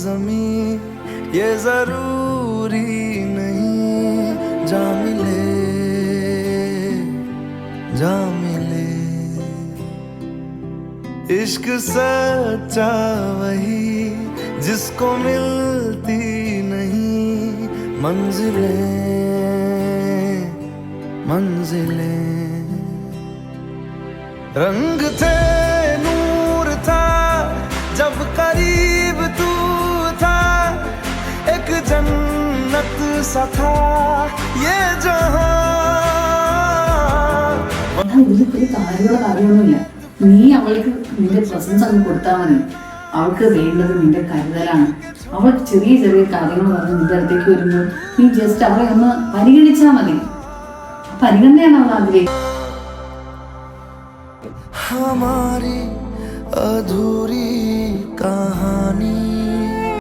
जमीन ये जरूरी नहीं, जा मिले जा मिले। इश्क सच्चा वही जिसको मिलती नहीं मंजिलें मंजिलें। रंग थे नूर था जब करीब तू था, एक जन्नत सा था ये जहां। ഇതിലൊരു കാര്യമൊന്നുമില്ല. നീ അവൾക്ക് നിന്റെ പ്രസൻസ് അങ്ങ് കൊടുത്താൽ മതി. അവൾക്ക് വേണ്ടത് നിന്റെ കരുതലാണ്. അവൾ ചെറിയ ചെറിയ കാര്യങ്ങൾ പറഞ്ഞ് നിന്റെ അടുത്തേക്ക് വരുമ്പോൾ നീ ജസ്റ്റ് അവളെ ഒന്ന് പരിഗണിച്ചാൽ മതി. പരിഗണനയാണ് അവൾ ആഗ്രഹിക്കുന്നത്. हमारी अधूरी कहानी